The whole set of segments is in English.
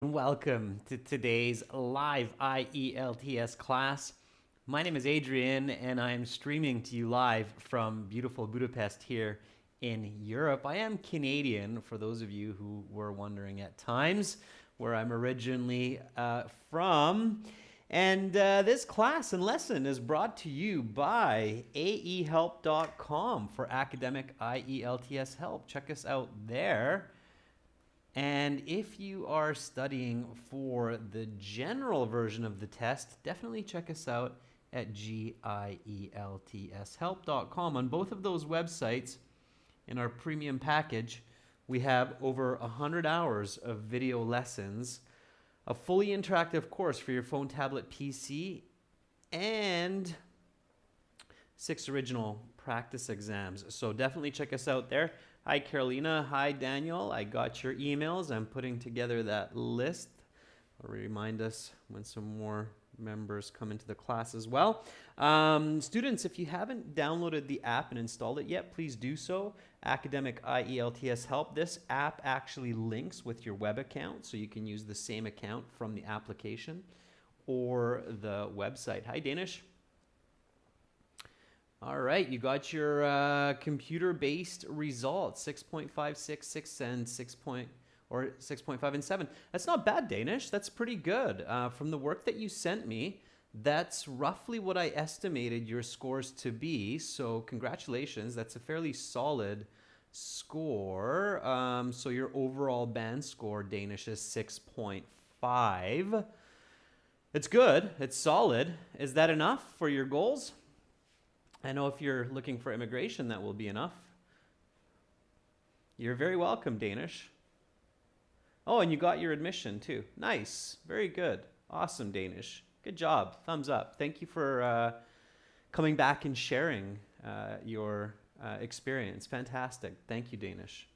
Welcome to today's live IELTS class. My name is Adrian and I'm streaming to you live from beautiful Budapest here in Europe. I am Canadian, for those of you who were wondering at times where I'm originally from. And this class and lesson is brought to you by aehelp.com for academic IELTS help. Check us out there. And if you are studying for the general version of the test, definitely check us out at gieltshelp.com. On both of those websites, in our premium package, we have over 100 hours of video lessons, a fully interactive course for your phone, tablet, PC, and 6 original practice exams. So definitely check us out there. Hi, Carolina. Hi, Daniel. I got your emails. I'm putting together that list. I'll remind us when some more members come into the class as well. Students, if you haven't downloaded the app and installed it yet, please do so. Academic IELTS Help. This app actually links with your web account, so you can use the same account from the application or the website. Hi, Danish. All right, you got your computer-based results, 6.5, 6, and 6.5 and 7. That's not bad, Danish. That's pretty good. From the work that you sent me, that's roughly what I estimated your scores to be. So congratulations. That's a fairly solid score. So your overall band score, Danish, is 6.5. It's good. It's solid. Is that enough for your goals? I know if you're looking for immigration, that will be enough. You're very welcome, Danish. Oh, and you got your admission too. Nice. Very good. Awesome, Danish. Good job. Thumbs up. Thank you for coming back and sharing your experience. Fantastic. Thank you, Danish.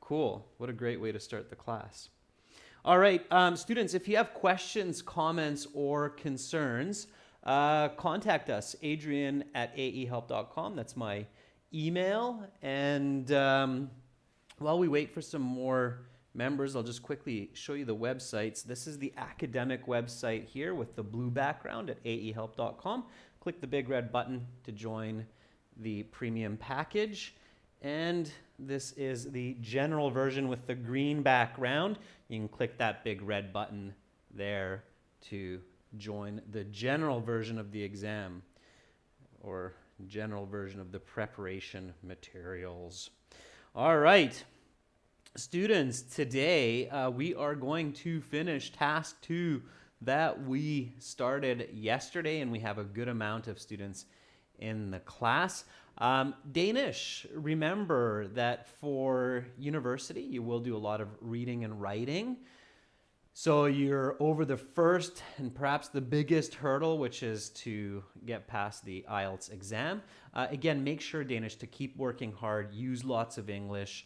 Cool. What a great way to start the class. All right, students, if you have questions, comments, or concerns, contact us, Adrian at aehelp.com. That's my email. And while we wait for some more members, I'll just quickly show you the websites. This is the academic website here with the blue background at aehelp.com. Click the big red button to join the premium package. And this is the general version with the green background. You can click that big red button there to join the general version of the exam or general version of the preparation materials. All right, students, today we are going to finish task 2 that we started yesterday, and we have a good amount of students in the class. Danish, remember that for university you will do a lot of reading and writing. So you're over the first and perhaps the biggest hurdle, which is to get past the IELTS exam. Again, make sure, Danish, to keep working hard, use lots of English,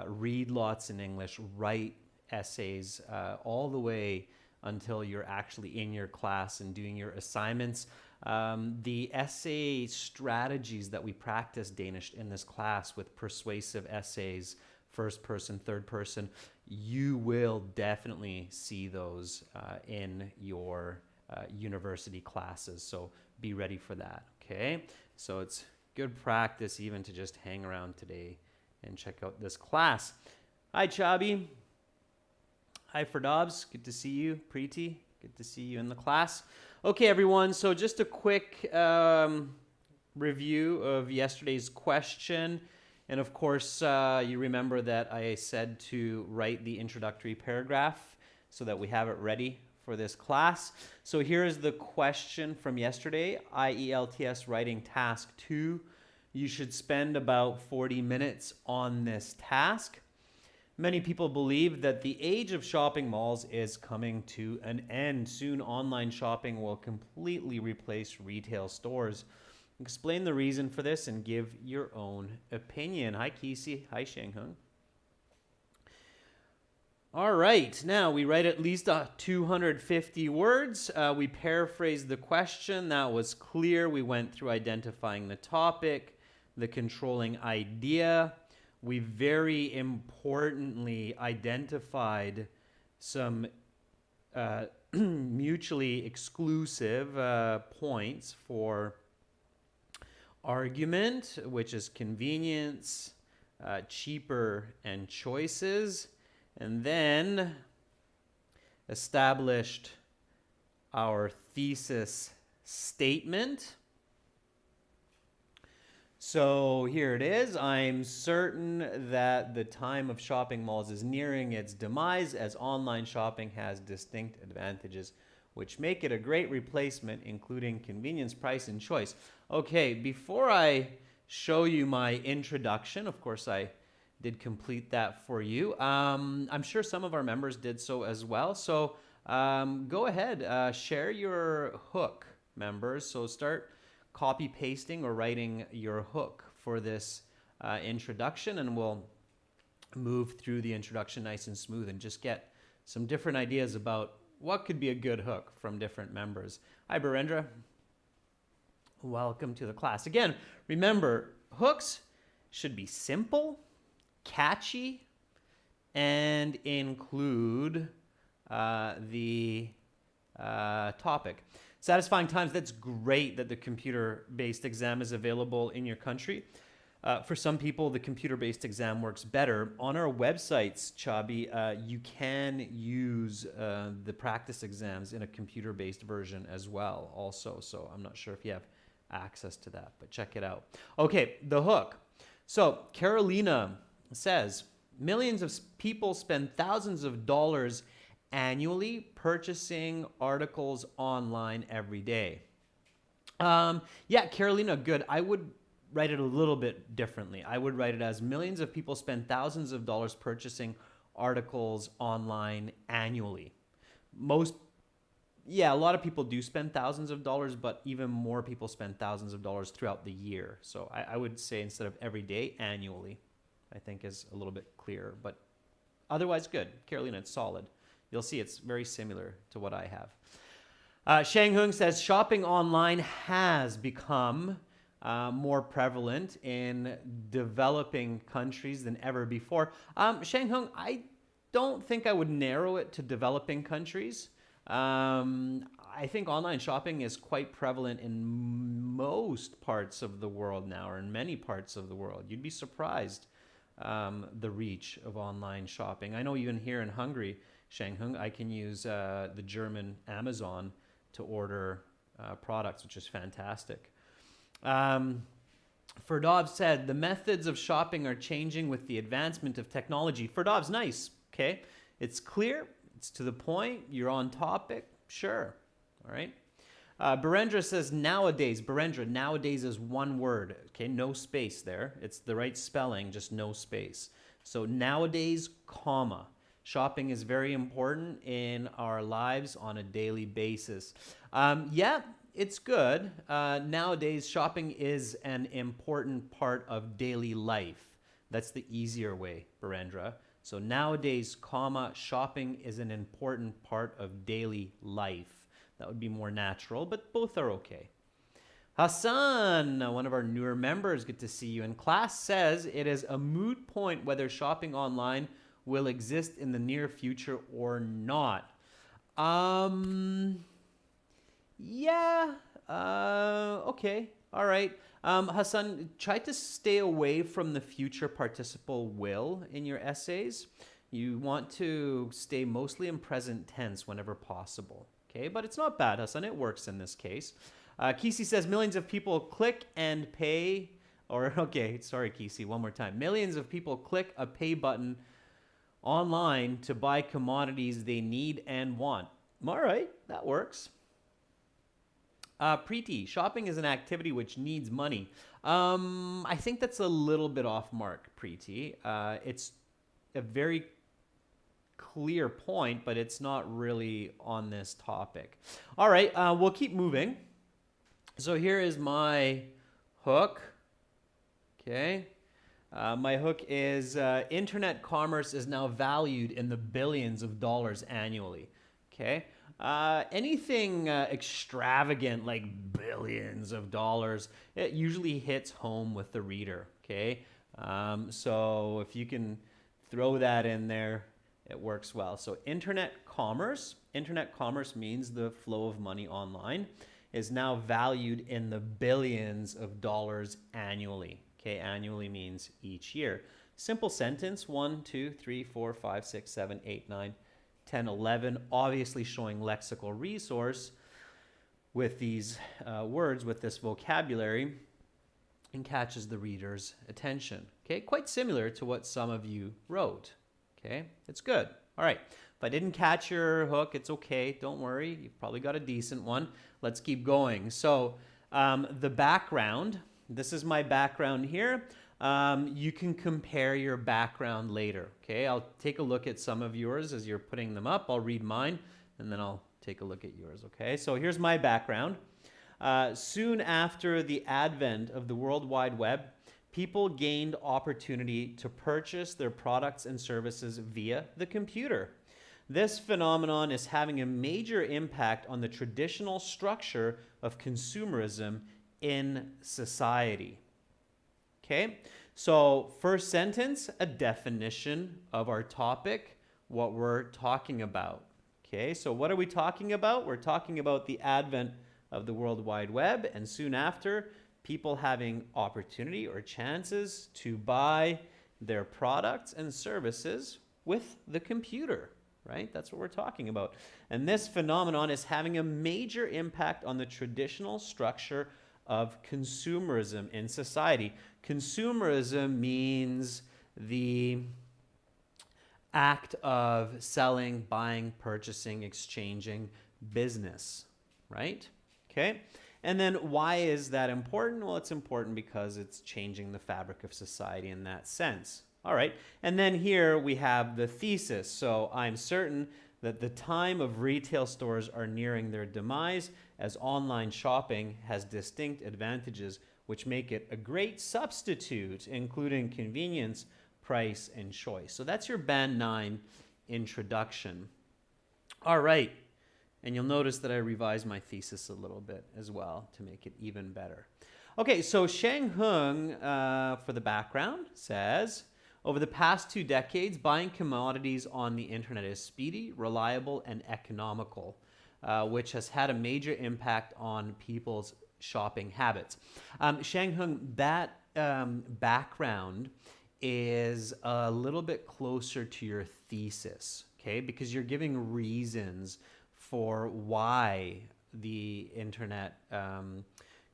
read lots in English, write essays all the way until you're actually in your class and doing your assignments. The essay strategies that we practice, Danish, in this class with persuasive essays, first person, third person, you will definitely see those in your university classes. So be ready for that, okay? So it's good practice even to just hang around today and check out this class. Hi, Chabi. Hi, Ferdobs. Good to see you. Preeti, good to see you in the class. Okay, everyone, so just a quick review of yesterday's question. And of course, you remember that I said to write the introductory paragraph so that we have it ready for this class. So here is the question from yesterday, IELTS writing task 2. You should spend about 40 minutes on this task. Many people believe that the age of shopping malls is coming to an end. Soon, online shopping will completely replace retail stores. Explain the reason for this and give your own opinion. Hi, Kisi. Hi, Shangheng. All right, now we write at least 250 words. We paraphrased the question. That was clear. We went through identifying the topic, the controlling idea. We very importantly identified some mutually exclusive points for argument, which is convenience, cheaper, and choices, and then established our thesis statement. So here it is. I'm certain that the time of shopping malls is nearing its demise, as online shopping has distinct advantages which make it a great replacement, including convenience, price, and choice. Okay, before I show you my introduction, of course I did complete that for you. I'm sure some of our members did so as well. So go ahead, share your hook, members. So start copy pasting or writing your hook for this introduction, and we'll move through the introduction nice and smooth and just get some different ideas about what could be a good hook from different members. Hi, Barendra. Welcome to the class. Again, remember, hooks should be simple, catchy, and include the topic. Satisfying times, that's great that the computer-based exam is available in your country. For some people, the computer-based exam works better. On our websites, Chabi, you can use the practice exams in a computer-based version as well also. So I'm not sure if you have access to that, but check it out. Okay, the hook. So Carolina says, millions of people spend thousands of dollars annually purchasing articles online every day. Yeah, Carolina, good. I would write it a little bit differently. I would write it as millions of people spend thousands of dollars purchasing articles online annually. A lot of people do spend thousands of dollars, but even more people spend thousands of dollars throughout the year. So I would say instead of every day, annually, I think is a little bit clearer, but otherwise good. Carolina, it's solid. You'll see it's very similar to what I have. Shang Hung says, shopping online has become more prevalent in developing countries than ever before. Shang Hung, I don't think I would narrow it to developing countries. I think online shopping is quite prevalent in most parts of the world now, or in many parts of the world. You'd be surprised the reach of online shopping. I know even here in Hungary, Shanghai, I can use the German Amazon to order products, which is fantastic. Ferdov said, the methods of shopping are changing with the advancement of technology. Ferdov's nice, okay? It's clear, it's to the point, you're on topic, sure, all right? Barendra says, nowadays. Barendra, nowadays is one word, okay? No space there. It's the right spelling, just no space. So nowadays, comma. Shopping is very important in our lives on a daily basis. Yeah, it's good. Nowadays, shopping is an important part of daily life. That's the easier way, Barendra. So nowadays, comma, shopping is an important part of daily life. That would be more natural, but both are okay. Hassan, one of our newer members, good to see you in class, says it is a moot point whether shopping online will exist in the near future or not. Yeah, okay, all right. Hassan, try to stay away from the future participle will in your essays. You want to stay mostly in present tense whenever possible, okay? But it's not bad, Hassan, it works in this case. Kisi says millions of people click and pay, okay, sorry, Kisi, one more time. Millions of people click a pay button online to buy commodities they need and want. All right, that works. Preeti, shopping is an activity which needs money. I think that's a little bit off mark, Preeti. It's a very clear point, but it's not really on this topic. All right, we'll keep moving. So here is my hook. Okay. My hook is internet commerce is now valued in the billions of dollars annually. Okay. Anything extravagant like billions of dollars, it usually hits home with the reader. Okay. So if you can throw that in there, it works well. So internet commerce means the flow of money online, is now valued in the billions of dollars annually. Okay, annually means each year. Simple sentence, 1, 2, 3, 4, 5, 6, 7, 8, 9, 10, 11, obviously showing lexical resource with these words, with this vocabulary, and catches the reader's attention. Okay, quite similar to what some of you wrote. Okay, it's good. All right, if I didn't catch your hook, it's okay. Don't worry, you've probably got a decent one. Let's keep going. So the background, this is my background here. You can compare your background later. Okay, I'll take a look at some of yours as you're putting them up. I'll read mine, and then I'll take a look at yours. Okay, so here's my background. Soon after the advent of the World Wide Web, people gained opportunity to purchase their products and services via the computer. This phenomenon is having a major impact on the traditional structure of consumerism in society. Okay, so first sentence, a definition of our topic, what we're talking about. Okay, so what are we talking about? We're talking about the advent of the World Wide Web, and soon after, people having opportunity or chances to buy their products and services with the computer, right? That's what we're talking about. And this phenomenon is having a major impact on the traditional structure of consumerism in society. Consumerism means the act of selling, buying, purchasing, exchanging, business, right? Okay. And then why is that important? Well, it's important because it's changing the fabric of society in that sense. All right. And then here we have the thesis. So I'm certain that the time of retail stores are nearing their demise, as online shopping has distinct advantages which make it a great substitute, including convenience, price, and choice. So that's your Band 9 introduction. All right. And you'll notice that I revised my thesis a little bit as well to make it even better. Okay, so Shang Hung, for the background, says, over the past 2 decades, buying commodities on the internet is speedy, reliable, and economical, which has had a major impact on people's shopping habits. Shang Hung, that background is a little bit closer to your thesis, okay? Because you're giving reasons for why the internet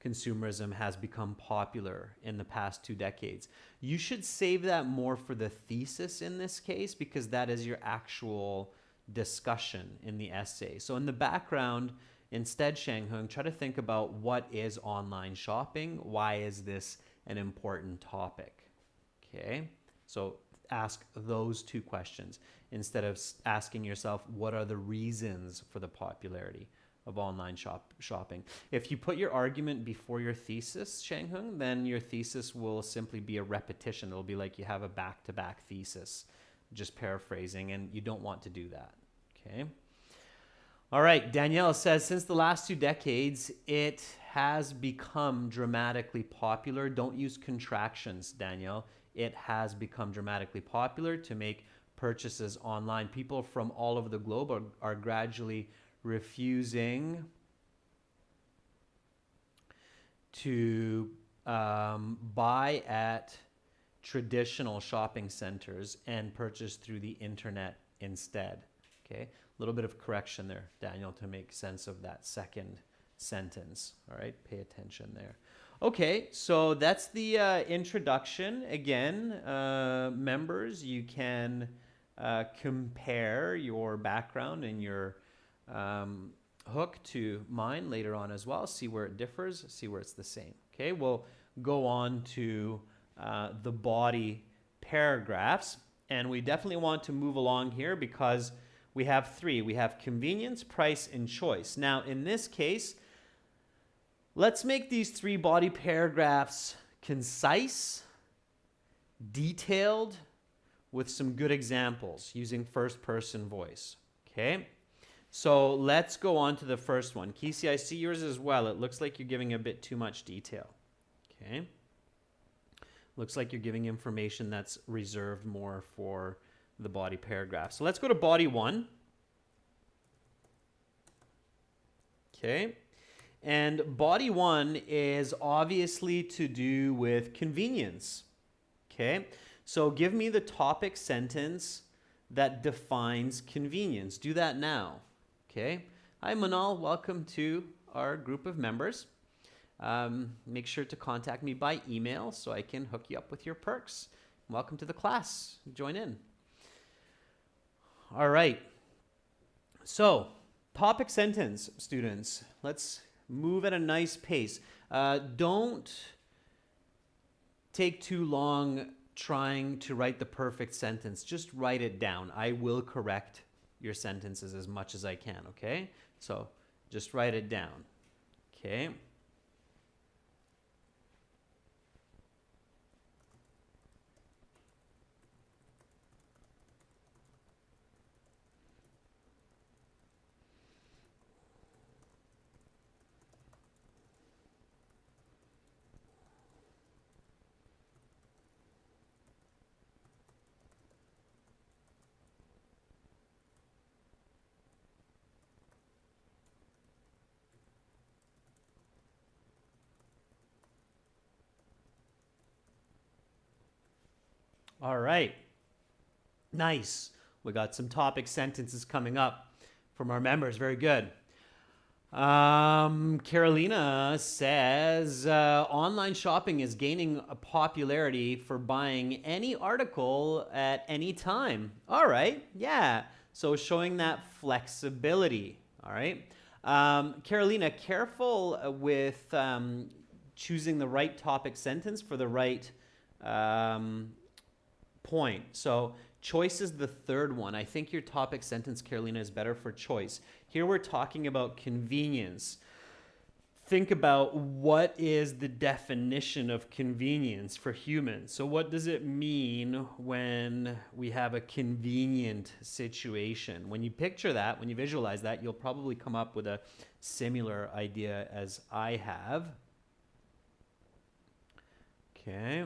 consumerism has become popular in the past 2 decades. You should save that more for the thesis in this case, because that is your actual discussion in the essay. So in the background, instead, Shang Hung, try to think about what is online shopping? Why is this an important topic? Okay, so ask those 2 questions instead of asking yourself, what are the reasons for the popularity of online shopping? If you put your argument before your thesis, Shang Hung, then your thesis will simply be a repetition. It'll be like you have a back-to-back thesis, just paraphrasing, and you don't want to do that, okay? All right, Danielle says, since the last 2 decades, it has become dramatically popular. Don't use contractions, Danielle. It has become dramatically popular to make purchases online. People from all over the globe are gradually refusing to buy at traditional shopping centers and purchase through the internet instead. Okay, a little bit of correction there, Daniel, to make sense of that second sentence. All right, pay attention there. Okay, so that's the introduction. Again, members, you can compare your background and your hook to mine later on as well, see where it differs, see where it's the same. Okay, we'll go on to the body paragraphs, and we definitely want to move along here because we have 3. We have convenience, price, and choice. Now, in this case, let's make these 3 body paragraphs concise, detailed, with some good examples using first-person voice. Okay? So let's go on to the first one. Kesey, I see yours as well. It looks like you're giving a bit too much detail. Okay? Looks like you're giving information that's reserved more for the body paragraph. So let's go to body 1. Okay. And body 1 is obviously to do with convenience. Okay. So give me the topic sentence that defines convenience. Do that now. Okay. Hi, Manal. Welcome to our group of members. Make sure to contact me by email so I can hook you up with your perks. Welcome to the class. Join in. All right. So, topic sentence, students. Let's move at a nice pace. Don't take too long trying to write the perfect sentence. Just write it down. I will correct your sentences as much as I can, okay? So, just write it down, okay? All right. Nice. We got some topic sentences coming up from our members. Very good. Carolina says online shopping is gaining a popularity for buying any article at any time. All right. Yeah. So showing that flexibility. All right. Carolina, careful with choosing the right topic sentence for the right point. So choice is the third one. I think your topic sentence, Carolina, is better for choice. Here we're talking about convenience. Think about what is the definition of convenience for humans. So what does it mean when we have a convenient situation? When you picture that, when you visualize that, you'll probably come up with a similar idea as I have. Okay.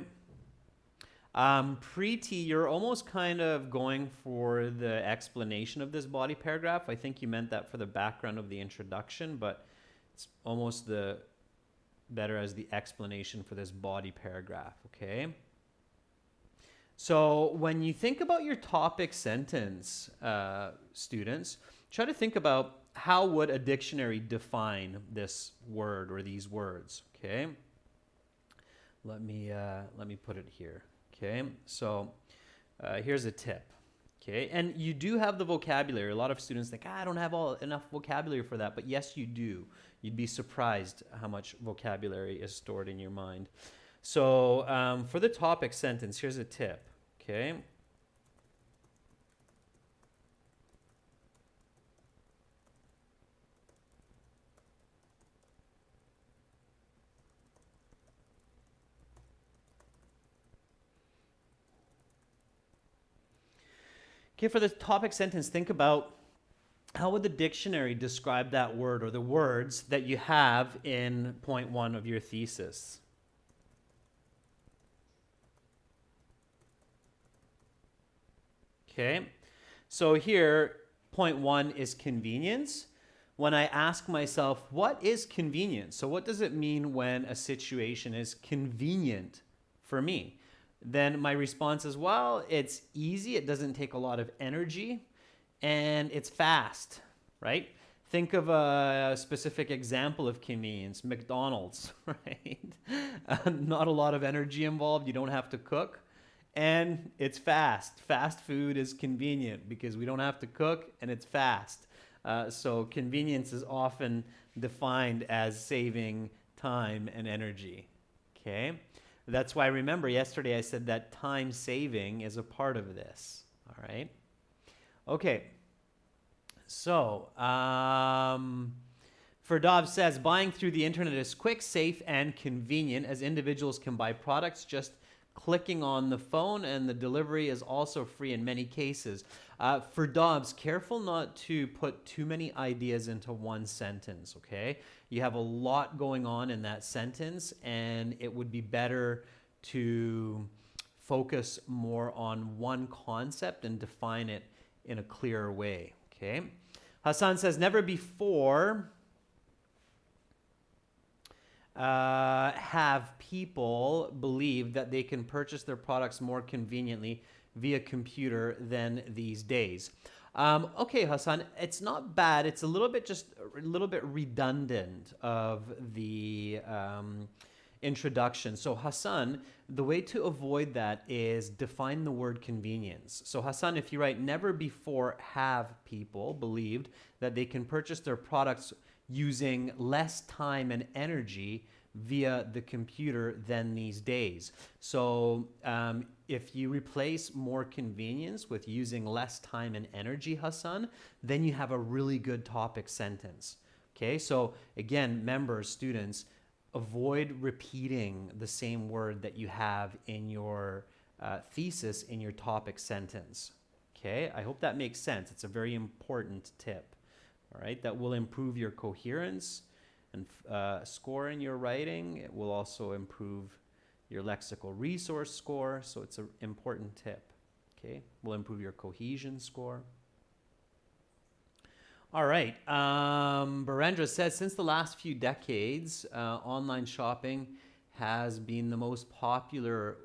Preeti, you're almost kind of going for the explanation of this body paragraph. I think you meant that for the background of the introduction, but it's almost the better as the explanation for this body paragraph, okay? So when you think about your topic sentence, students, try to think about how would a dictionary define this word or these words, okay? Let me put it here. Okay, so here's a tip. Okay, and you do have the vocabulary. A lot of students think, I don't have enough vocabulary for that, but yes, you do. You'd be surprised how much vocabulary is stored in your mind. So for the topic sentence, here's a tip. Okay. Okay, for the topic sentence, think about how would the dictionary describe that word or the words that you have in point 1 of your thesis? Okay, so here, point 1 is convenience. When I ask myself, what is convenience? So what does it mean when a situation is convenient for me? Then my response is, well, it's easy, it doesn't take a lot of energy, and it's fast, right? Think of a specific example of convenience, McDonald's, right? Not a lot of energy involved, you don't have to cook, and it's fast. Fast food is convenient because we don't have to cook, and it's fast. So convenience is often defined as saving time and energy, okay? That's why, remember, yesterday I said that time saving is a part of this, all right? Okay, so Ferdov says, buying through the internet is quick, safe, and convenient as individuals can buy products just clicking on the phone, and the delivery is also free in many cases. Ferdovs, careful not to put too many ideas into one sentence, okay? You have a lot going on in that sentence, and it would be better to focus more on one concept and define it in a clearer way. Okay. Hassan says, never before have people believed that they can purchase their products more conveniently via computer than these days. Okay, Hassan, it's not bad. It's a little bit redundant of the introduction. So Hassan, the way to avoid that is define the word convenience. So Hassan, if you write never before have people believed that they can purchase their products using less time and energy via the computer than these days. So if you replace more convenience with using less time and energy, Hassan, then you have a really good topic sentence. Okay, so again, members, students, avoid repeating the same word that you have in your thesis in your topic sentence. Okay, I hope that makes sense. It's a very important tip. All right, that will improve your coherence and score in your writing. It will also improve your lexical resource score. So it's an important tip. Okay, will improve your cohesion score. All right. Barendra says, since the last few decades, online shopping has been the most popular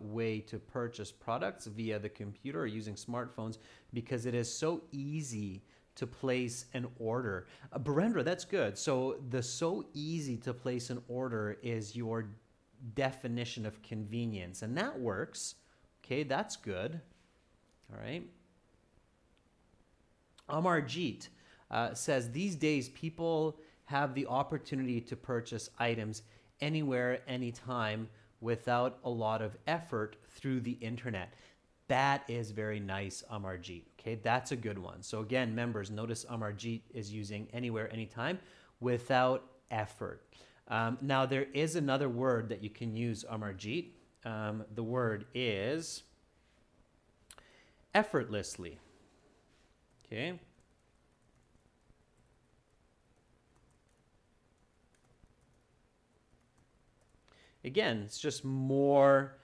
way to purchase products via the computer or using smartphones because it is so easy to place an order. Barendra, that's good. So the so easy to place an order is your definition of convenience, and that works. Okay, that's good. All right. Amarjeet says, these days people have the opportunity to purchase items anywhere, anytime, without a lot of effort through the internet. That is very nice, Amarjeet. Okay, that's a good one. So again, members, notice Amarjeet is using anywhere, anytime, without effort. Now, there is another word that you can use, Amarjeet. The word is effortlessly. Okay. Again, it's just more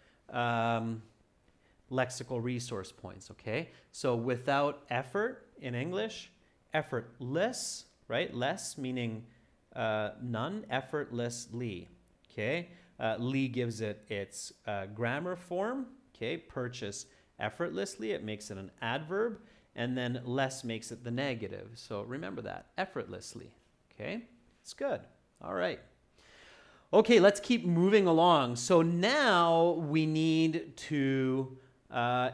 lexical resource points, okay? So without effort in English, effortless, right? Less meaning none, effortlessly, okay? Lee gives it its grammar form, okay? Purchase effortlessly, it makes it an adverb, and then less makes it the negative. So remember that, effortlessly, okay? It's good, all right. Okay, let's keep moving along. So now we need to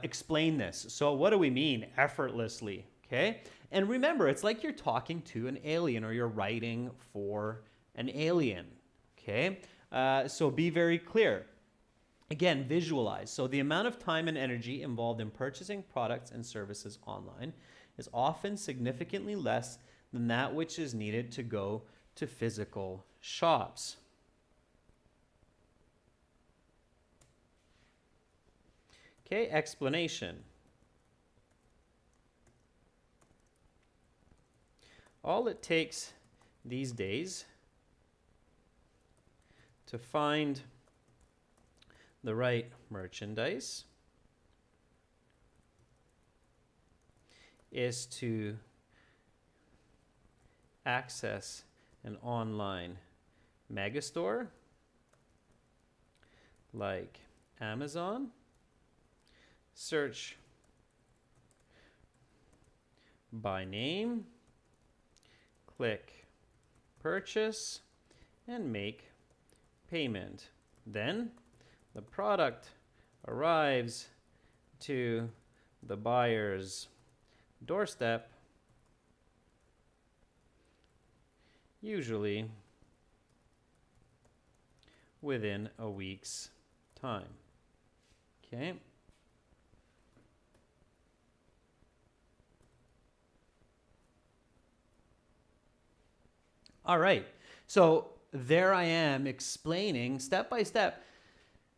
explain this. So what do we mean, effortlessly? Okay, and remember, it's like you're talking to an alien or you're writing for an alien. Okay, so be very clear. Again, visualize. So the amount of time and energy involved in purchasing products and services online is often significantly less than that which is needed to go to physical shops. Okay, explanation. All it takes these days to find the right merchandise is to access an online megastore like Amazon, search by name, click purchase, and make payment. Then the product arrives to the buyer's doorstep, usually within a week's time. Okay. All right, so there I am explaining step by step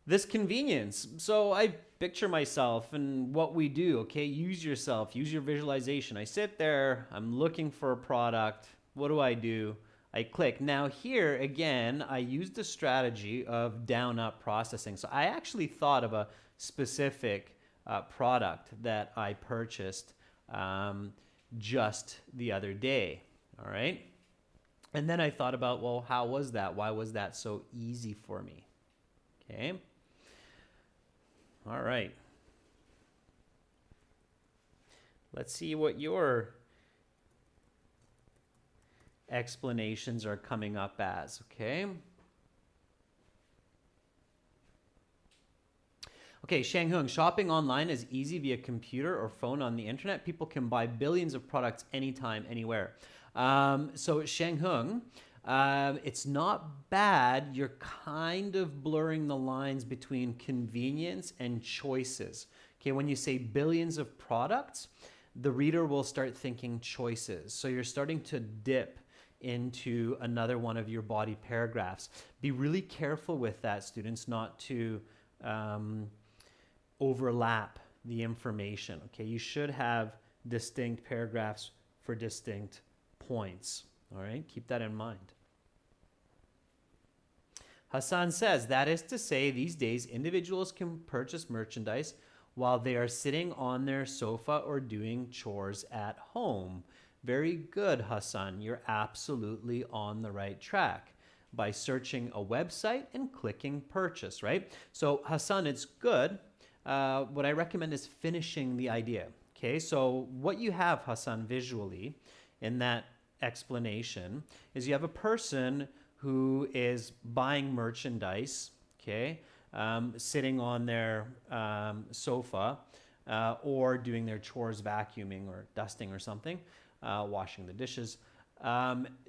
this convenience. So I picture myself and what we do, okay? Use yourself, use your visualization. I sit there, I'm looking for a product. What do? I click. Now here, again, I used the strategy of down-up processing. So I actually thought of a specific product that I purchased just the other day. All right. And then I thought about, well, how was that? Why was that so easy for me? Okay. All right. Let's see what your explanations are coming up as, okay? Okay, Shang Hung, shopping online is easy via computer or phone on the internet. People can buy billions of products anytime, anywhere. So Shang Hung, it's not bad. You're kind of blurring the lines between convenience and choices. Okay, when you say billions of products, the reader will start thinking choices. So you're starting to dip into another one of your body paragraphs. Be really careful with that, students, not to overlap the information. Okay, you should have distinct paragraphs for distinct points. All right, keep that in mind. Hassan says, that is to say, these days individuals can purchase merchandise while they are sitting on their sofa or doing chores at home. Very good, Hassan. You're absolutely on the right track by searching a website and clicking purchase, right? So Hassan, it's good. What I recommend is finishing the idea. Okay, so what you have, Hassan, visually in that explanation is you have a person who is buying merchandise, okay, sitting on their sofa or doing their chores, vacuuming or dusting or something, washing the dishes.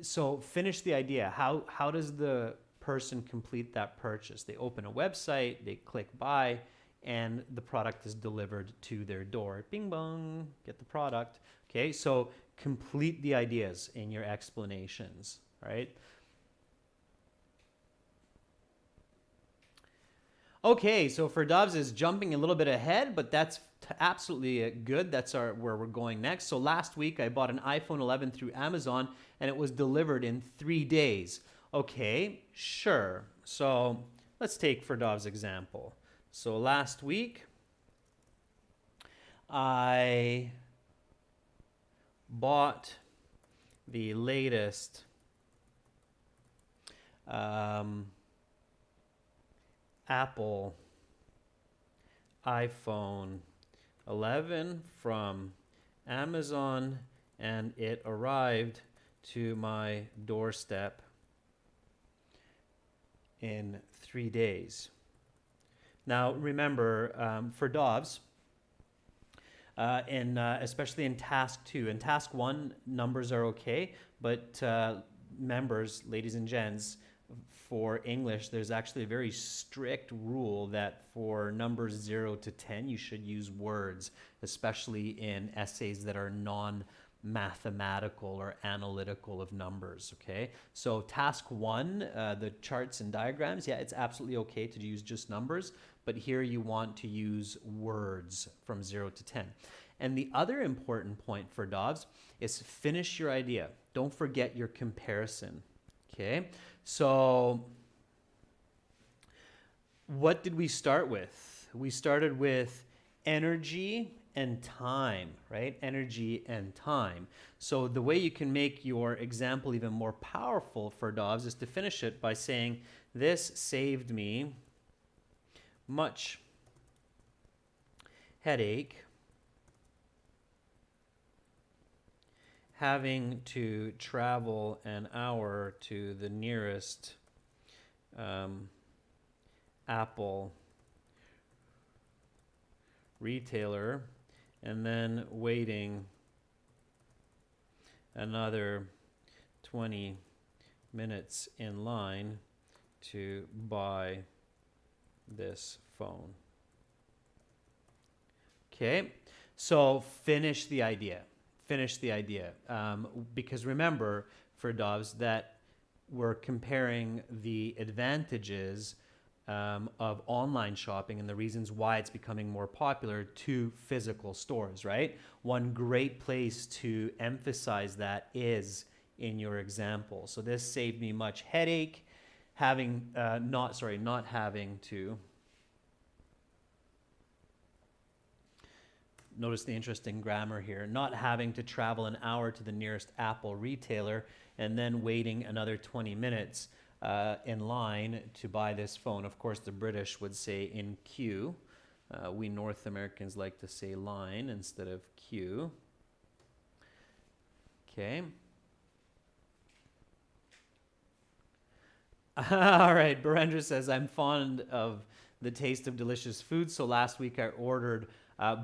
So finish the idea. How does the person complete that purchase? They open a website, they click buy, and the product is delivered to their door. Bing bong, get the product. Okay, so complete the ideas in your explanations, right? Okay, so for Dobbs is jumping a little bit ahead, but that's absolutely good. That's where we're going next. So last week I bought an iPhone 11 through Amazon and it was delivered in 3 days. Okay, sure. So let's take for Dobbs' example. So last week I bought the latest Apple iPhone 11 from Amazon, and it arrived to my doorstep in 3 days. Now remember, for Dobbs, especially in task 2, in task 1 numbers are okay, but members, ladies and gents, for English, there's actually a very strict rule that for numbers 0 to 10, you should use words, especially in essays that are non-mathematical or analytical of numbers, okay? So task 1, the charts and diagrams, yeah, it's absolutely okay to use just numbers, but here you want to use words from 0 to 10. And the other important point for Dobbs is finish your idea. Don't forget your comparison, okay? So what did we start with? We started with energy and time, right? Energy and time. So the way you can make your example even more powerful for Dobbs is to finish it by saying, this saved me much headache having to travel an hour to the nearest Apple retailer and then waiting another 20 minutes in line to buy this phone. Okay, so finish the idea. Finish the idea. Because remember, for Dobbs, that we're comparing the advantages of online shopping and the reasons why it's becoming more popular to physical stores, right? One great place to emphasize that is in your example. So this saved me much headache, not having to notice the interesting grammar here. Not having to travel an hour to the nearest Apple retailer and then waiting another 20 minutes in line to buy this phone. Of course, the British would say in queue. We North Americans like to say line instead of queue. Okay. All right, Barendra says, I'm fond of the taste of delicious food, so last week I ordered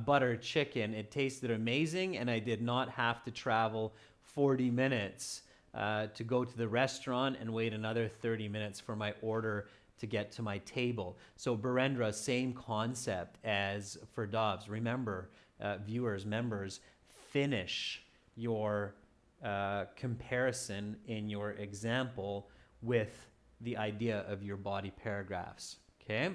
butter chicken. It tasted amazing, and I did not have to travel 40 minutes to go to the restaurant and wait another 30 minutes for my order to get to my table. So Barendra, same concept as for Dobbs. Remember, viewers, members, finish your comparison in your example with the idea of your body paragraphs, okay?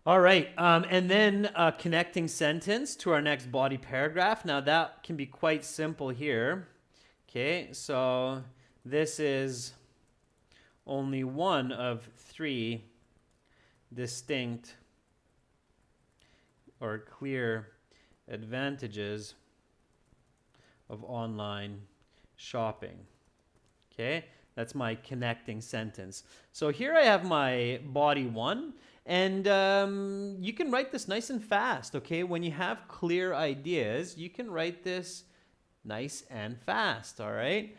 All right, and then a connecting sentence to our next body paragraph. Now that can be quite simple here, okay? So this is only one of 3 distinct or clear advantages of online shopping, okay? That's my connecting sentence. So here I have my body 1, and you can write this nice and fast, okay? When you have clear ideas, you can write this nice and fast, all right?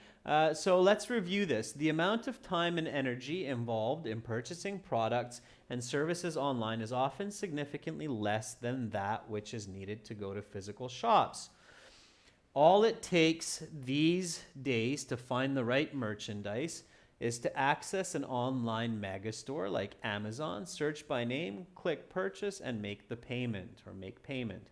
So let's review this. The amount of time and energy involved in purchasing products and services online is often significantly less than that which is needed to go to physical shops. All it takes these days to find the right merchandise is to access an online mega store like Amazon, search by name, click purchase, and make the payment or make payment.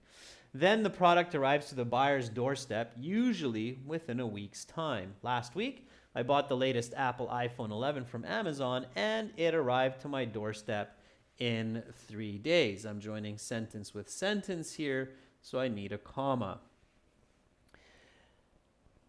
Then the product arrives to the buyer's doorstep, usually within a week's time. Last week, I bought the latest Apple iPhone 11 from Amazon, and it arrived to my doorstep in 3 days. I'm joining sentence with sentence here, so I need a comma.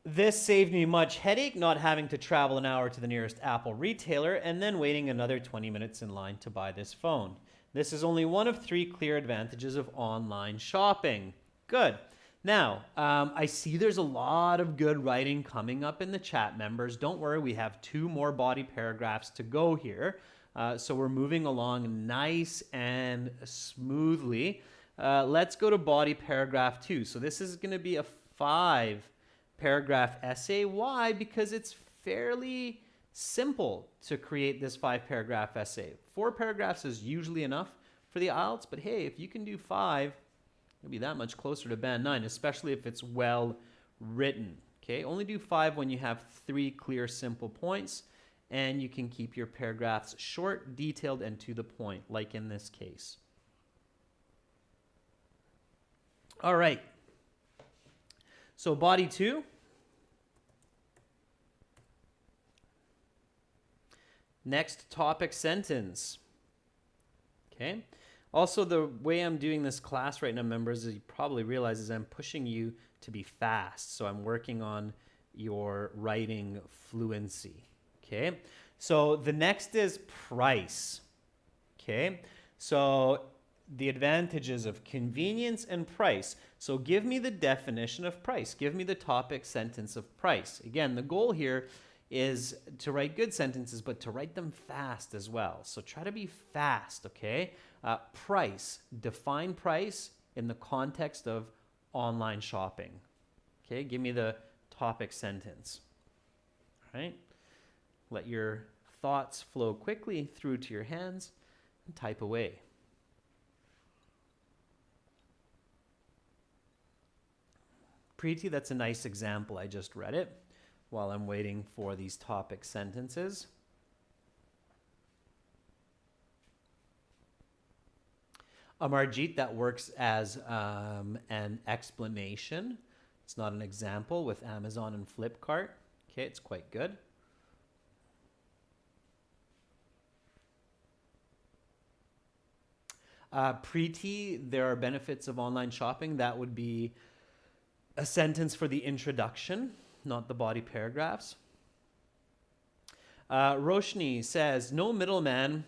This saved me much headache, not having to travel an hour to the nearest Apple retailer and then waiting another 20 minutes in line to buy this phone. This is only one of 3 clear advantages of online shopping. Good. Now, I see there's a lot of good writing coming up in the chat, members. Don't worry, we have 2 more body paragraphs to go here. So we're moving along nice and smoothly. Let's go to body paragraph 2. So this is going to be a 5-paragraph essay. Why? Because it's fairly simple to create this 5-paragraph essay. 4 paragraphs is usually enough for the IELTS, but hey, if you can do 5, you'll be that much closer to band 9, especially if it's well written. Okay, only do 5 when you have 3 clear, simple points, and you can keep your paragraphs short, detailed, and to the point, like in this case. All right. So body 2. Next topic sentence. Okay. Also, the way I'm doing this class right now, members, as you probably realize, is I'm pushing you to be fast. So I'm working on your writing fluency. Okay. So the next is price. Okay. So the advantages of convenience and price. So give me the definition of price. Give me the topic sentence of price. Again, the goal here is to write good sentences, but to write them fast as well. So try to be fast, okay? Price. Define price in the context of online shopping. Okay, give me the topic sentence. All right? Let your thoughts flow quickly through to your hands and type away. Preeti, that's a nice example. I just read it while I'm waiting for these topic sentences. Amarjeet, that works as an explanation. It's not an example with Amazon and Flipkart. Okay, it's quite good. Preeti, there are benefits of online shopping. That would be a sentence for the introduction, not the body paragraphs. Roshni says, no middleman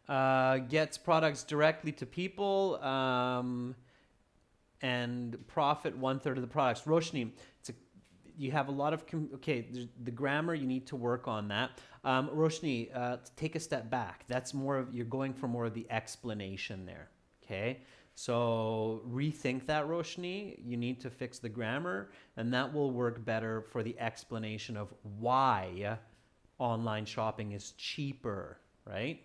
Gets products directly to people and profit 1/3 of the products. Roshni, you have a lot of the grammar, you need to work on that. Roshni, take a step back. That's more of, you're going for more of the explanation there. Okay, so rethink that, Roshni. You need to fix the grammar, and that will work better for the explanation of why online shopping is cheaper, right?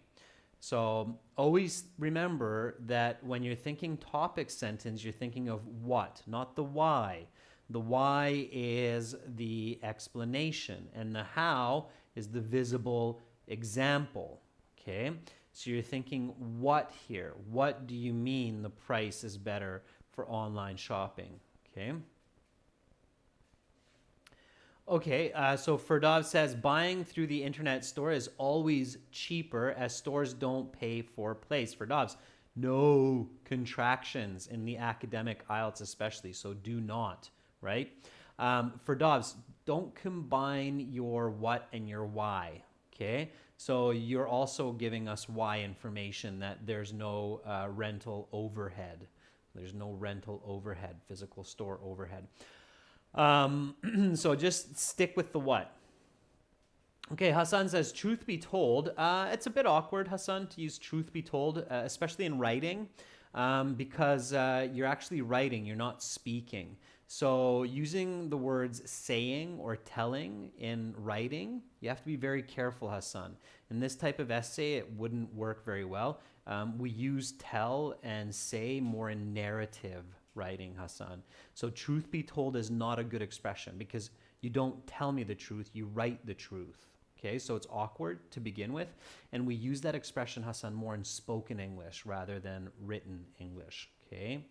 So always remember that when you're thinking topic sentence, you're thinking of what, not the why. The why is the explanation, and the how is the visible example. Okay, so you're thinking what here. What do you mean the price is better for online shopping? Okay. Okay, so Ferdov says buying through the internet store is always cheaper as stores don't pay for place. Ferdovs, no contractions in the academic IELTS especially, so do not, right? Ferdovs, don't combine your what and your why, okay? So you're also giving us why information, that there's no rental overhead. There's no rental overhead, physical store overhead. So just stick with the what. Okay, Hassan says, truth be told, it's a bit awkward, Hassan, to use truth be told, especially in writing, because you're actually writing, you're not speaking. So using the words saying or telling in writing, you have to be very careful, Hassan. In this type of essay, it wouldn't work very well. We use tell and say more in narrative writing, Hassan. So truth be told is not a good expression, because you don't tell me the truth, you write the truth. Okay, so it's awkward to begin with, and we use that expression, Hassan, more in spoken English rather than written English. Okay,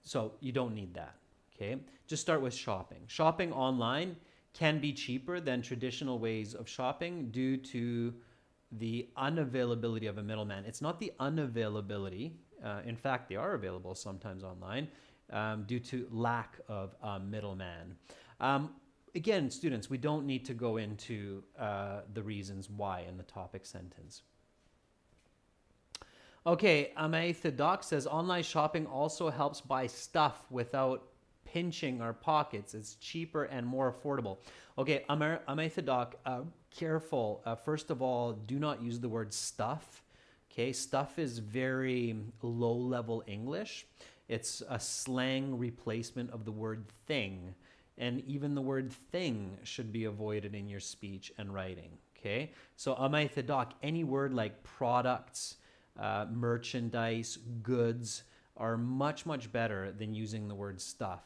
so you don't need that. Okay, just start with shopping. Shopping online can be cheaper than traditional ways of shopping due to the unavailability of a middleman. It's not the unavailability. In fact, they are available sometimes online due to lack of a middleman. Again, students, we don't need to go into the reasons why in the topic sentence. Okay, Amaitha Doc says, online shopping also helps buy stuff without pinching our pockets. It's cheaper and more affordable. Okay, Amaitha Doc, careful. First of all, do not use the word stuff. Okay, stuff is very low-level English. It's a slang replacement of the word thing. And even the word thing should be avoided in your speech and writing. Okay, so Amaitha Doc, any word like products, merchandise, goods are much, much better than using the word stuff.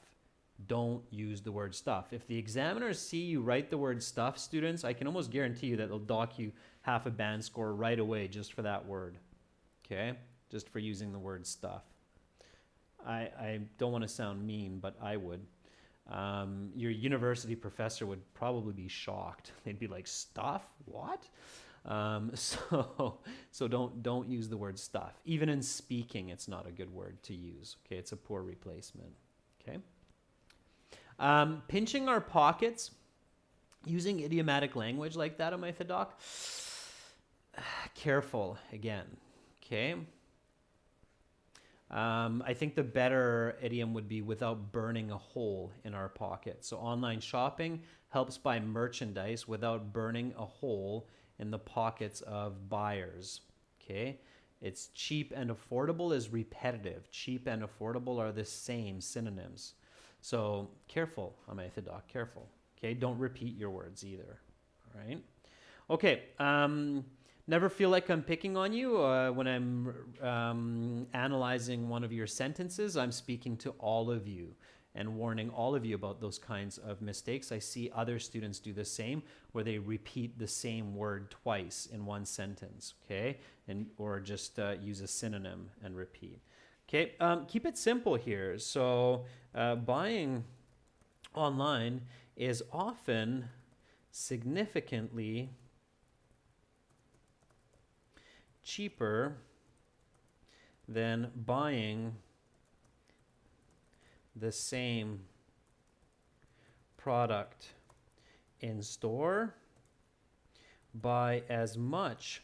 Don't use the word stuff. If the examiners see you write the word stuff, students, I can almost guarantee you that they'll dock you half a band score right away just for that word. Okay? Just for using the word stuff. I don't want to sound mean, but I would. Your university professor would probably be shocked. They'd be like, stuff? What? So don't use the word stuff. Even in speaking, it's not a good word to use. Okay, it's a poor replacement. Okay. Pinching our pockets, using idiomatic language like that, Amaitha Doc. Careful again. Okay. I think the better idiom would be without burning a hole in our pocket. So online shopping helps buy merchandise without burning a hole in the pockets of buyers. Okay. It's cheap and affordable is repetitive. Cheap and affordable are the same synonyms. So careful, Amaitha Doc, careful. Okay, don't repeat your words either. All right. Okay. Never feel like I'm picking on you when I'm analyzing one of your sentences. I'm speaking to all of you and warning all of you about those kinds of mistakes. I see other students do the same, where they repeat the same word twice in one sentence. Okay, or just use a synonym and repeat. Okay, keep it simple here. So buying online is often significantly cheaper than buying the same product in store by as much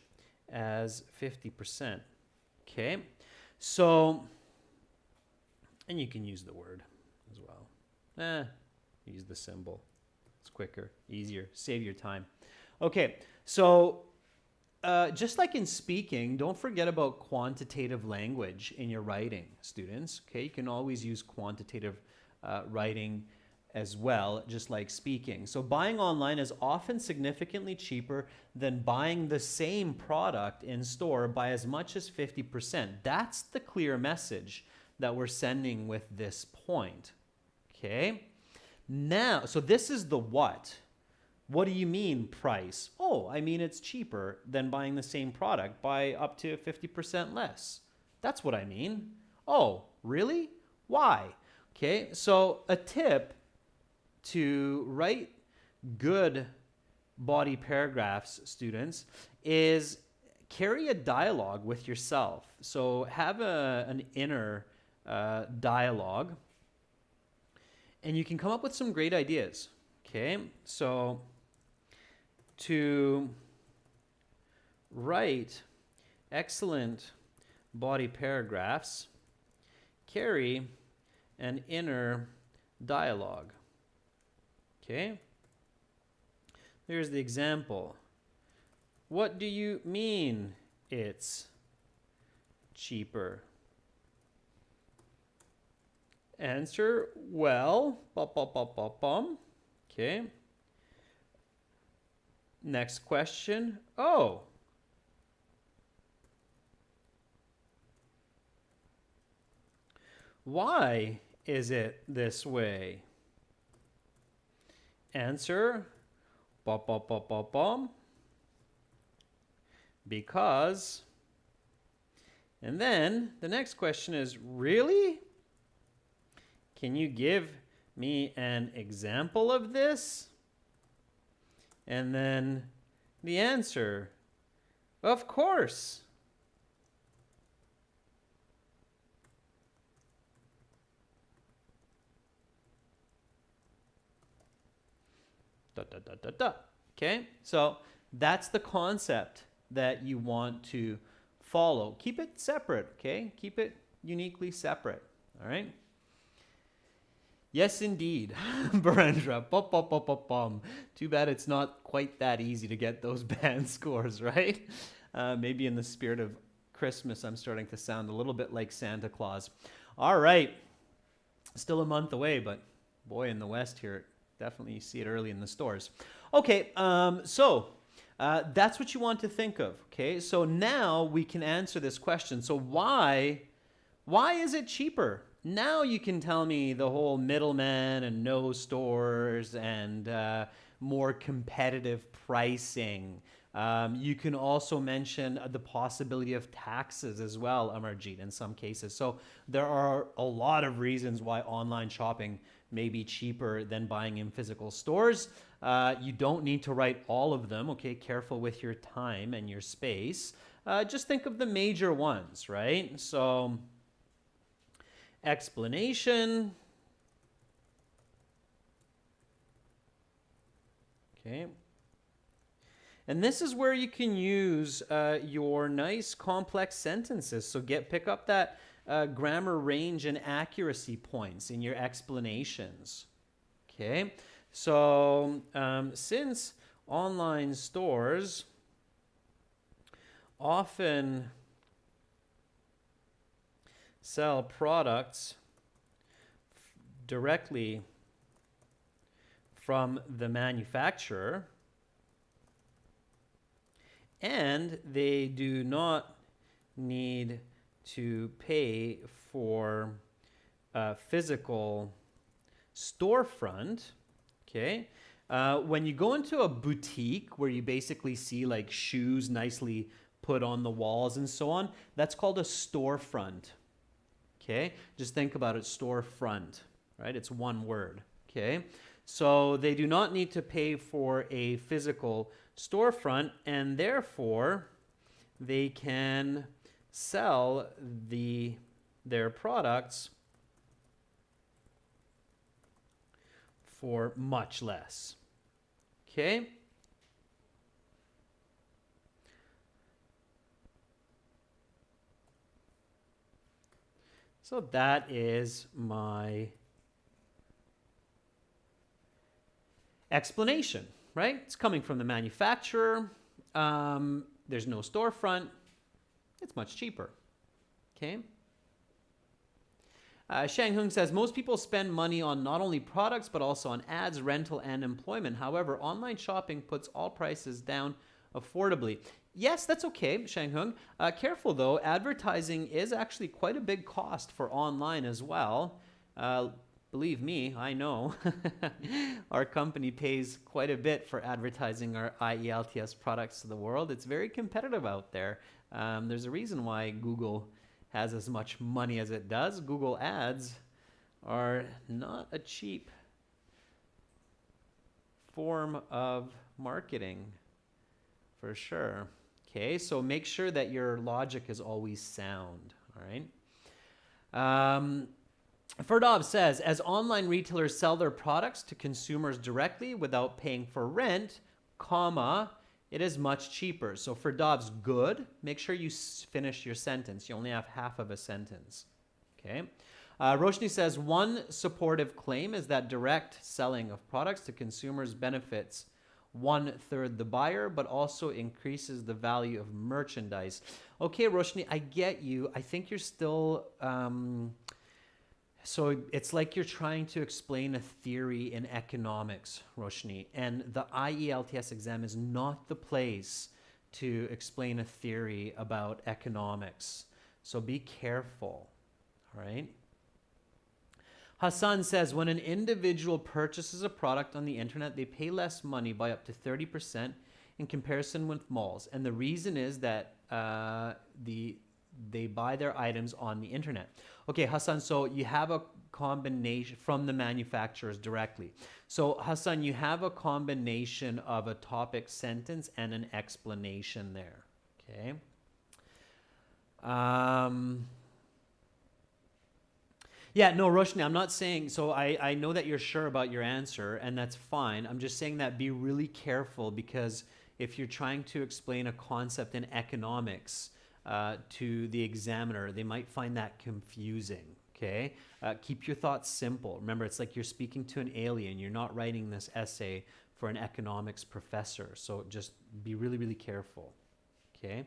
as 50%. Okay, so, and you can use the word as well. Use the symbol. It's quicker, easier, save your time. Okay, so just like in speaking, don't forget about quantitative language in your writing, students. Okay, you can always use quantitative writing as well, just like speaking. So buying online is often significantly cheaper than buying the same product in store by as much as 50%. That's the clear message that we're sending with this point. Okay? Now, so this is the what. What do you mean price? Oh, I mean it's cheaper than buying the same product by up to 50% less. That's what I mean. Oh, really? Why? Okay, so a tip to write good body paragraphs, students, is carry a dialogue with yourself. So have an inner dialogue, and you can come up with some great ideas. Okay, so to write excellent body paragraphs, carry an inner dialogue. Okay, there's the example. What do you mean it's cheaper? Answer, well, okay. Next question. Oh. Why is it this way? Answer, because. And then the next question is, really? Can you give me an example of this? And then the answer, of course. Okay, so that's the concept that you want to follow. Keep it separate, okay? Keep it uniquely separate, all right? Yes, indeed, Barendra. Too bad it's not quite that easy to get those band scores, right? Maybe in the spirit of Christmas, I'm starting to sound a little bit like Santa Claus. All right. Still a month away, but boy, in the West here, definitely you see it early in the stores. Okay, so that's what you want to think of, okay? So now we can answer this question. So why is it cheaper? Now you can tell me the whole middleman and no stores and more competitive pricing. You can also mention the possibility of taxes as well, Amarjeet, in some cases. So there are a lot of reasons why online shopping may be cheaper than buying in physical stores. You don't need to write all of them, okay? Careful with your time and your space. Just think of the major ones, right? So explanation. Okay. And this is where you can use your nice complex sentences. So pick up that grammar range and accuracy points in your explanations. Okay. So since online stores often sell products directly from the manufacturer, and they do not need to pay for a physical storefront, okay? When you go into a boutique where you basically see like shoes nicely put on the walls and so on, that's called a storefront. Okay, just think about it, storefront, right? It's one word, okay? So they do not need to pay for a physical storefront, and therefore they can sell their products for much less, okay? So that is my explanation, right? It's coming from the manufacturer. There's no storefront. It's much cheaper. Okay. Shang Hung says most people spend money on not only products but also on ads, rental, and employment. However, online shopping puts all prices down affordably. Yes, that's okay, Shang Hung. Careful though, advertising is actually quite a big cost for online as well. Believe me, I know. Our company pays quite a bit for advertising our IELTS products to the world. It's very competitive out there. There's a reason why Google has as much money as it does. Google ads are not a cheap form of marketing, for sure. Okay, so make sure that your logic is always sound, all right? Ferdov says, as online retailers sell their products to consumers directly without paying for rent, comma, it is much cheaper. So Ferdov's good. Make sure you finish your sentence. You only have half of a sentence. Okay. Roshni says, one supportive claim is that direct selling of products to consumers benefits 1/3 the buyer, but also increases the value of merchandise. Okay, Roshni, I get you. I think you're still... So it's like you're trying to explain a theory in economics, Roshni, and the IELTS exam is not the place to explain a theory about economics. So be careful, all right? Hassan says, when an individual purchases a product on the internet, they pay less money by up to 30% in comparison with malls. And the reason is that they buy their items on the internet. Okay, Hassan, so you have a combination from the manufacturers directly. So Hassan, you have a combination of a topic sentence and an explanation there, okay? Yeah, no, Roshni, I'm not saying, so I know that you're sure about your answer, and that's fine. I'm just saying that be really careful, because if you're trying to explain a concept in economics, to the examiner, they might find that confusing, okay? Keep your thoughts simple. Remember, it's like you're speaking to an alien. You're not writing this essay for an economics professor, so just be really, really careful, okay?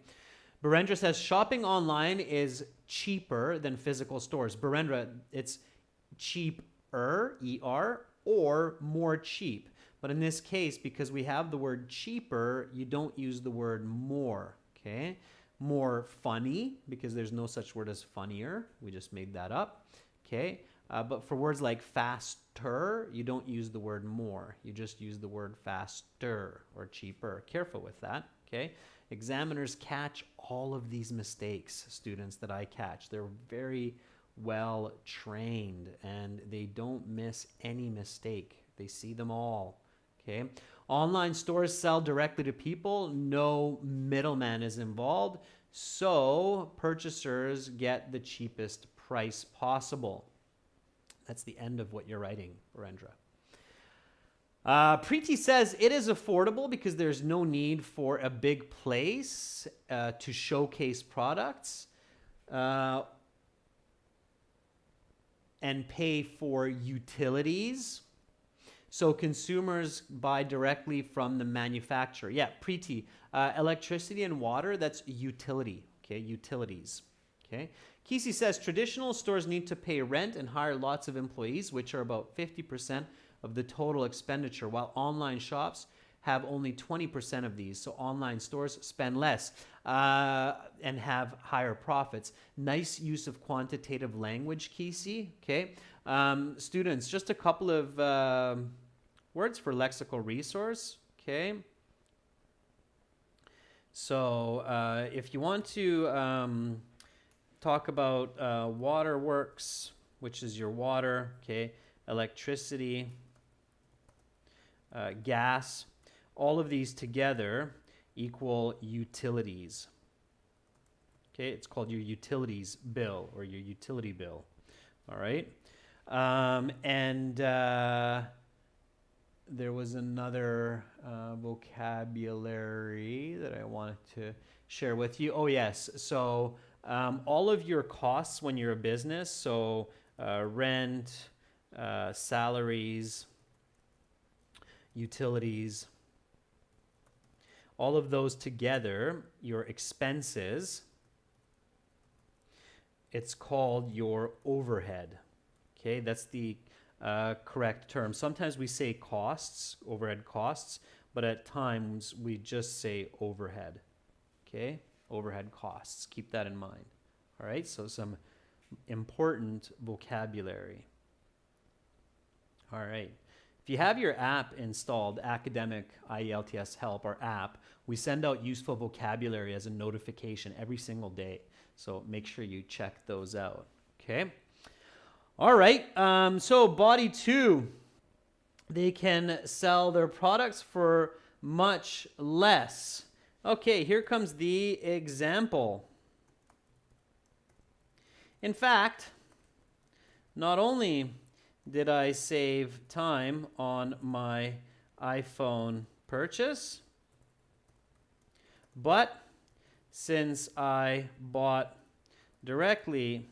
Barendra says, shopping online is cheaper than physical stores. Barendra, it's cheaper, E-R, or more cheap. But in this case, because we have the word cheaper, you don't use the word more, okay? More funny, because there's no such word as funnier. We just made that up, okay? But for words like faster, you don't use the word more. You just use the word faster or cheaper. Careful with that, okay? Examiners catch all of these mistakes, students, that I catch. They're very well trained, and they don't miss any mistake. They see them all, okay? Online stores sell directly to people. No middleman is involved. So purchasers get the cheapest price possible. That's the end of what you're writing, Barendra. Preeti says it is affordable because there's no need for a big place to showcase products and pay for utilities. So consumers buy directly from the manufacturer. Yeah, Preeti, electricity and water, that's utility, okay, utilities, okay. Kisi says traditional stores need to pay rent and hire lots of employees, which are about 50% of the total expenditure, while online shops have only 20% of these. So online stores spend less and have higher profits. Nice use of quantitative language, Kisi, okay. Students, just a couple of words for lexical resource, okay? So if you want to talk about waterworks, which is your water, okay, electricity, gas, all of these together equal utilities, okay? It's called your utilities bill or your utility bill, all right? There was another vocabulary that I wanted to share with you. Oh, yes. So all of your costs when you're a business, so rent, salaries, utilities, all of those together, your expenses, it's called your overhead. Okay, that's the correct term. Sometimes we say costs, overhead costs, but at times we just say overhead. Okay, overhead costs. Keep that in mind. All right, so some important vocabulary. All right. If you have your app installed, Academic IELTS Help, our app, we send out useful vocabulary as a notification every single day. So make sure you check those out. Okay. All right. So Body 2, they can sell their products for much less. Okay, here comes the example. In fact, not only did I save time on my iPhone purchase, but since I bought directly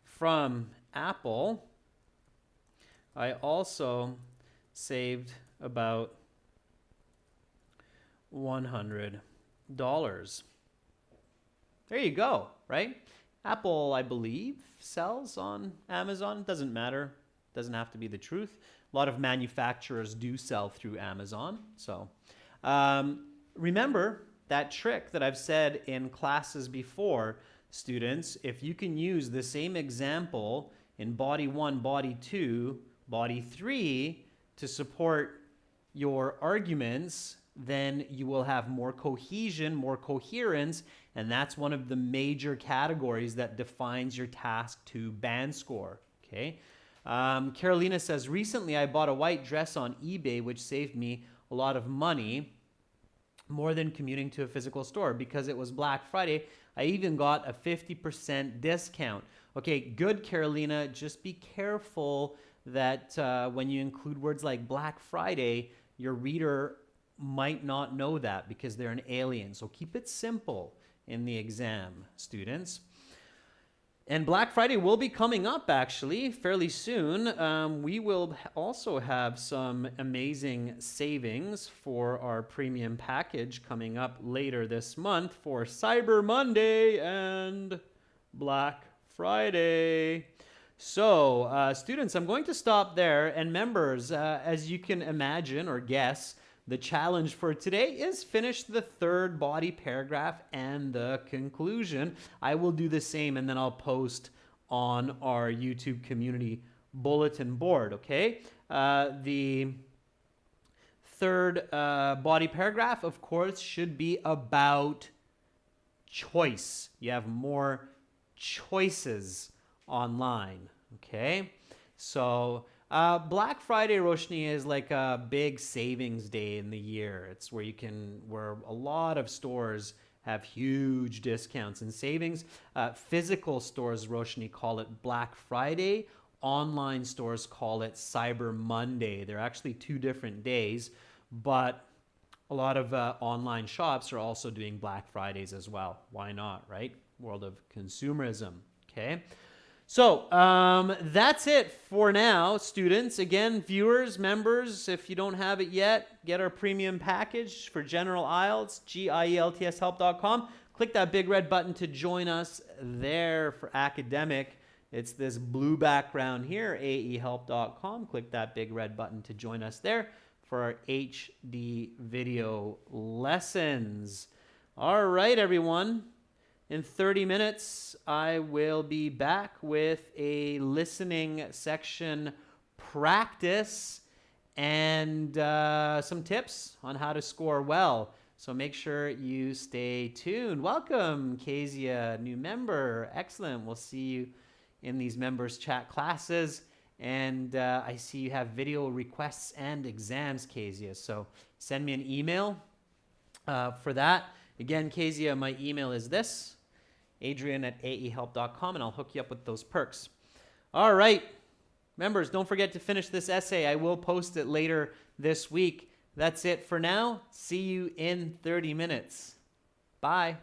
from Apple, I also saved about $100. There you go, right? Apple, I believe, sells on Amazon. Doesn't matter. Doesn't have to be the truth. A lot of manufacturers do sell through Amazon. So remember that trick that I've said in classes before, students. If you can use the same example in Body 1, Body 2, Body 3 to support your arguments, then you will have more cohesion, more coherence, and that's one of the major categories that defines your task to band score. Okay. Carolina says, recently I bought a white dress on eBay, which saved me a lot of money, more than commuting to a physical store. Because it was Black Friday, I even got a 50% discount. Okay, good, Carolina. Just be careful that when you include words like Black Friday, your reader might not know that because they're an alien. So keep it simple in the exam, students. And Black Friday will be coming up actually fairly soon. We will also have some amazing savings for our premium package coming up later this month for Cyber Monday and Black Friday. So students, I'm going to stop there. And members, as you can imagine or guess, the challenge for today is finish the third body paragraph and the conclusion. I will do the same and then I'll post on our YouTube community bulletin board, okay? The third body paragraph, of course, should be about choice. You have more choices online, okay? So Black Friday, Roshni, is like a big savings day in the year. It's where a lot of stores have huge discounts and savings. Physical stores, Roshni, call it Black Friday. Online stores call it Cyber Monday. They're actually two different days, but a lot of online shops are also doing Black Fridays as well. Why not, right? World of consumerism, okay? So that's it for now, students. Again, viewers, members, if you don't have it yet, get our premium package for General IELTS, gieltshelp.com. Click that big red button to join us there for academic. It's this blue background here, aehelp.com. Click that big red button to join us there for our HD video lessons. All right, everyone. In 30 minutes, I will be back with a listening section practice and some tips on how to score well. So make sure you stay tuned. Welcome, Kezia, new member. Excellent. We'll see you in these members chat classes. And I see you have video requests and exams, Kezia. So send me an email for that. Again, Kezia, my email is this. Adrian@aehelp.com, and I'll hook you up with those perks. All right. Members, don't forget to finish this essay. I will post it later this week. That's it for now. See you in 30 minutes. Bye.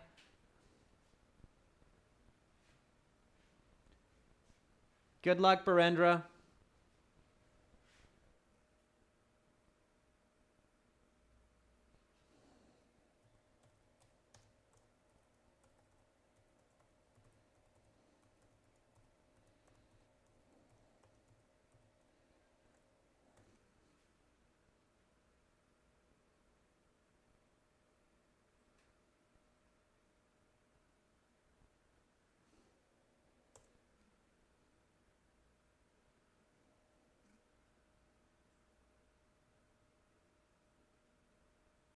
Good luck, Barendra.